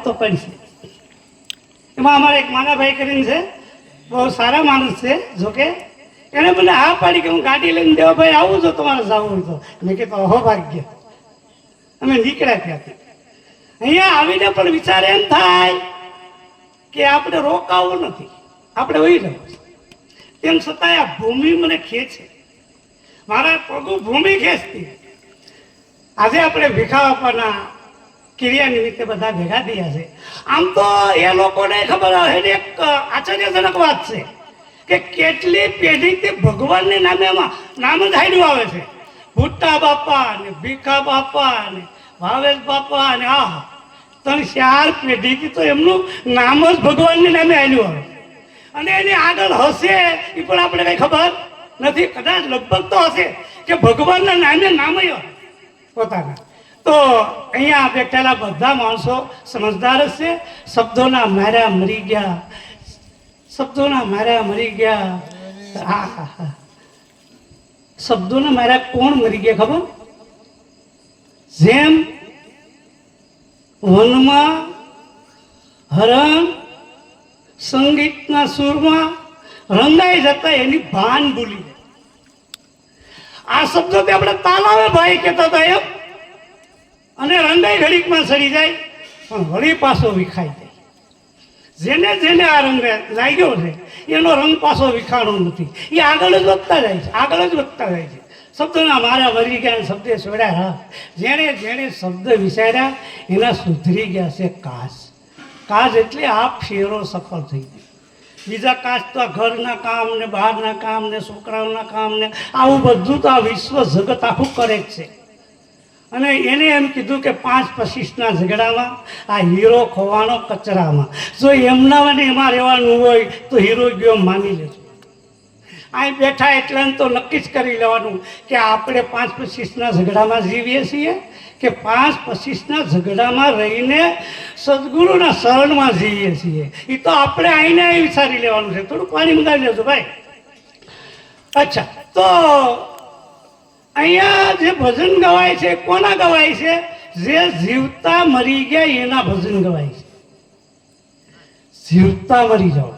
તો પડશે. એમાં અમારે એક માનાભાઈ કરીને છે, બહુ સારા માણસ છે. જોકે એને મને હા પાડી કે હું ગાડી લઈને દેવાભાઈ આવું છું, તમારે જવું હોય તો. મેં કીધું અહો ભાગ્ય. અમે નીકળ્યા ત્યાંથી. અહીંયા આવીને પણ વિચાર એમ થાય કે આપણે રોકાવું નથી, આપણે વહી જવું. તેમ છતાંય આ ભૂમિ મને ખેંચે, મારા પગું ભૂમિ ખેંચતી. આજે આપણે ભીખા બાપાના ક્રિયા નિમિત્તે બધા ભેગા થયા છે. આમ તો એ લોકોને ખબર હોય, એક આશ્ચર્યજનક વાત છે કે કેટલી પેઢીથી ભગવાનને નામે નામ જ હાલ્યું આવે છે. ભુટ્ટા બાપા ને ભીખા બાપા ને ભાવેશ બાપા ને આ 3-4 પેઢીથી તો એમનું નામ જ ભગવાનને નામે હાલ્યું આવે. અને એની આગળ હશે એ પણ આપણે કઈ ખબર નથી. કદાચ લગભગ તો હશે કે ભગવાનના નામે નામ પોતાના. તો અહીંયા બેઠેલા બધા માણસો સમજદાર જ છે. શબ્દોના માર્યા મરી ગયા, શબ્દોના માર્યા મરી ગયા. હા હા હા, શબ્દોના માર્યા કોણ મરી ગયા ખબર? જેમ વનમાં હરણ સંગીતના સુરમાં રંગાઈ જતા એની ભાન ભૂલી જાય. આ શબ્દો આપણે તાલાવે ભાઈ કહેતા હતા એમ. અને રંગાઈ ઘડીકમાં સડી જાય પણ વળી પાછો વિખાઈ જાય. જેને જેને આ રંગ લાગ્યો છે એનો રંગ પાછો વિખાણો નથી. એ આગળ જ વધતા જાય છે, આગળ જ વધતા જાય છે. શબ્દોના મારા વરી ગયા, શબ્દે છોડ્યા. જેણે જેણે શબ્દ વિચાર્યા એના સુધરી ગયા છે કાચ. કાચ એટલે આ ફેરો સફળ થઈ ગયો. બીજા કાચ તો ઘરના કામ ને બહારના કામ ને છોકરાઓના કામ ને આવું બધું તો આ વિશ્વ જગત આખું કરે જ છે. અને એને એમ કીધું કે 5-25ના ઝઘડામાં આ હીરો ખોવાનો કચરામાં. જો એમના ને એમાં રહેવાનું હોય તો હીરો ગયો માની લેજો. અહીં બેઠા એટલે તો નક્કી જ કરી લેવાનું કે આપણે 5-25ના ઝઘડામાં જીવીએ છીએ કે 5-25ના ઝઘડામાં રહીને સદગુરુના શરણમાં જીવીએ છીએ. એ તો આપણે આઈને વિચારી લેવાનું છે. થોડું પાણી મંગાવી લેજો ભાઈ. અચ્છા, તો અહીંયા જે ભજન ગવાય છે કોના ગવાય છે? જે જીવતા મરી ગયા એના ભજન ગવાય છે. જીવતા મરી જાઓ,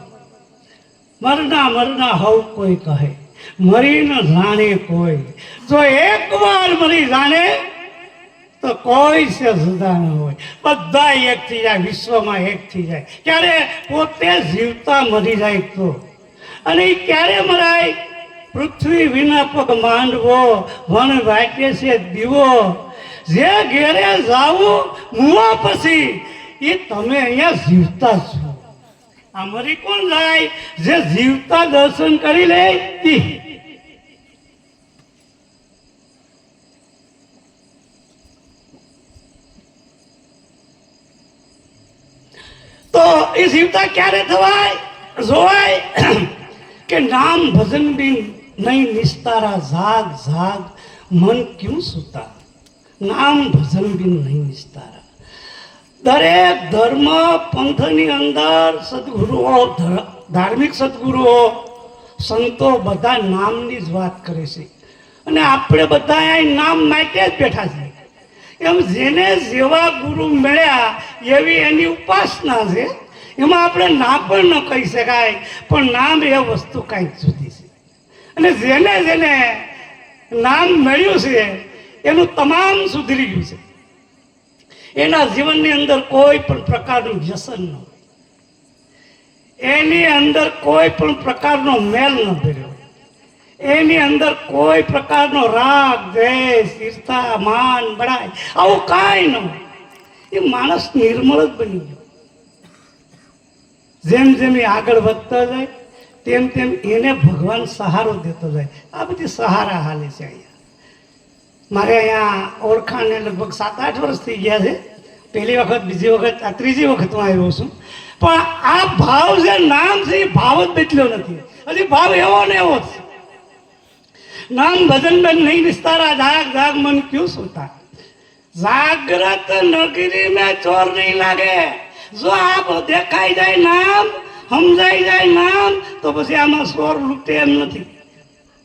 મરના મરના હવ કોઈ કહે, મરી ન જાણે કોઈ. જો એકવાર મરી જાણે તો કોઈ છે જુદા ન હોય. બધા એક થઈ જાય, વિશ્વમાં એક થઈ જાય. ક્યારે? પોતે જીવતા મરી જાય તો. અને એ ક્યારે મરાય? પૃથ્વી વિના પગ માંડવો, વણ વાટે છે દીવો. જે ઘેરે જાવું મુવા પછી એ તમે અહીંયા જીવતા છો. આ મરી કોણ જાય? જે જીવતા દર્શન કરી લે. તો એ જીવતા ક્યારે થવાય જોવાય કે નામ ભજન બિન નહીં નિસ્તારા, જાગ જાગ મન ક્યું સુતા. નામ ભજન બિન નહીં નિસ્તારા. દરેક ધર્મ પંથની અંદર સદગુરુઓ, ધાર્મિક સદગુરુઓ, સંતો બધા નામની જ વાત કરે છે. અને આપણે બધા અહીં નામ માટે જ બેઠા છીએ. એમ જેને જેવા ગુરુ મળ્યા એવી એની ઉપાસના છે. એમાં આપણે ના પણ ન કહી શકાય, પણ નામ એ વસ્તુ કાંઈક જુદી છે. અને જેને જેને નામ મળ્યું છે એનું તમામ સુધરી ગયું છે. એના જીવનની અંદર કોઈ પણ પ્રકારનું વ્યસન ન હોય, એની અંદર કોઈ પણ પ્રકારનો મેલ ન ભર્યો, એની અંદર કોઈ પ્રકારનો રાગ દ્વેષ ઈર્ષા માન બડાઈ આવું કાંઈ ન હોય. એ માણસ નિર્મળ જ બની ગયો. જેમ જેમ એ આગળ વધતો જાય તેમ તેમ એને ભગવાન સહારો દેતો જાય. આ બધી સહારા હાલે છે. અહીંયા મારે અહીંયા ઓળખાણને લગભગ 7-8 વર્ષ થઈ ગયા છે. પહેલી વખત, બીજી વખત, આ ત્રીજી વખત હું આવ્યો છું. પણ આ ભાવ જે નામ છે એ ભાવ જ બદલ્યો નથી. હજી ભાવ એવો ને એવો છે. નામ ભજન બન નહીં નિસ્તારા, જાગ જાગ મન ક્યું સુતા. જાગ્રત નગરી મેં ચોર નહીં લાગે. જો આપ દેખાઈ જાય નામ, સમજાઈ જાય નામ, તો પછી આમાં ચોર લૂંટે એમ નથી.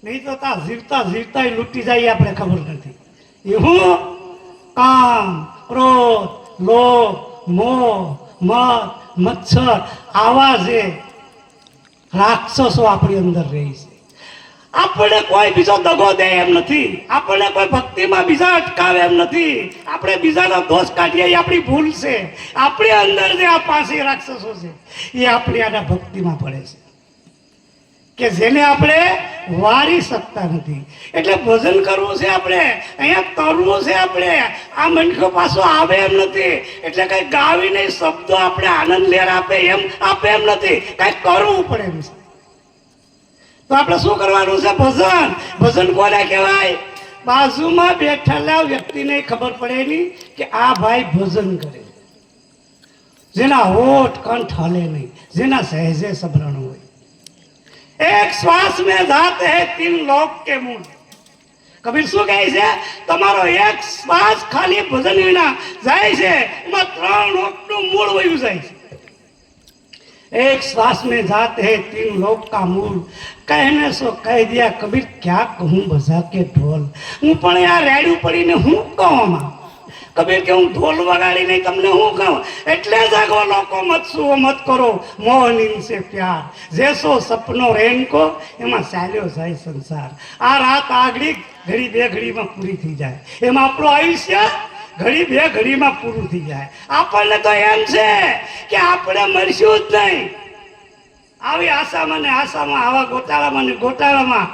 નહીં તો તા જીવતા જીવતા લૂંટી જાય આપણે ખબર નથી. એ હું કામ, ક્રોધ, લોભ, મોહ, મચ્છર આવા જે રાક્ષસો આપણી અંદર રહે છે. આપણને કોઈ બીજો દગો દે એમ નથી, આપણને કોઈ ભક્તિમાં બીજા અટકાવે એમ નથી, આપણે બીજાનો દોષ કાઢીએ એ આપણી ભૂલ છે. આપણી અંદર જે આ પાછી રાક્ષસો છે એ આપણી આના ભક્તિમાં પડે છે કે જેને આપણે વારી શકતા નથી. એટલે ભજન કરવું છે આપણે, અહીંયા તરવું છે આપણે, આ મનકો પાછો આવે એમ નથી. એટલે કઈ ગાવીને શબ્દો આપણે આનંદ લેર આપે એમ નથી, કઈ કરવું પડે એમ છે. તો આપણે શું કરવાનું છે? ભજન. ભજન કોને કહેવાય? બાજુમાં બેઠેલા વ્યક્તિને ખબર પડે નહીં કે આ ભાઈ ભજન કરે, જેના હોઠ કંઠ હલે નહીં, જેના સહેજે સબરણ હોય. એક શ્વાસ में जाते हैं 3 लोक के मूल. કબીર શું કહે છે? તમારો એક શ્વાસ ખાલી ભજન વિના જાય છે, એમાં 3 લોકનું મૂળ વયું જાય છે. एक श्वास में जाते हैं 3 लोक का मूल. कहने सो कह दिया कबीर क्या कहूँ बजा के ढोल. હું પણ યાર રેડું પડીને હું કહું? કબીર કે હું ઢોલ વગાડીને તમને હું કહું? એટલે જાગો લોકો, મત સુઓ મત કરો મોહ નીંદ સે પ્યાર. જેસો સપનો રેન કો એમાં ચાલ્યો જાય સંસાર. આ રાત આગળી ઘડી બે ઘડીમાં પૂરી થઈ જાય, એમાં આપણું આયુષ્ય ઘડી બે ઘડીમાં પૂરું થઈ જાય. આપણને તો એમ છે કે આપણે મરશું જ નહીં. આવી આશામાં ને આશામાં, આવા ગોટાળામાં ને ગોટાળામાં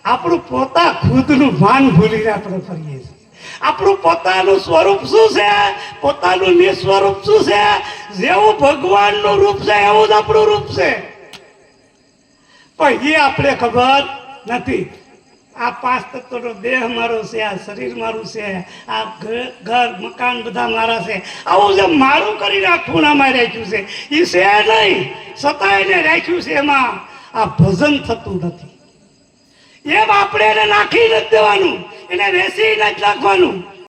આપણું પોતા ખુદનું ભાન ભૂલીને આપણે ફરીએ છીએ. આપણું પોતાનું સ્વરૂપ શું છે, પોતાનું નિસ્વરૂપ શું છે, જેવું ભગવાનનું રૂપ છે એવું જ આપણું રૂપ છે, પણ એ આપણે ખબર નથી. આ 5 તત્વનો દેહ મારો છે, આ શરીર મારું છે, આ ઘર મકાન બધા મારા છે, આવું જે મારું કરીને આ ખૂણામાં રાખ્યું છે એ છે નહીં, છતાં એને રાખ્યું છે. એમાં આ ભજન થતું નથી. એમ આપણે એને નાખી નથી દેવાનું, એને વેસી નથી નાખવાનું.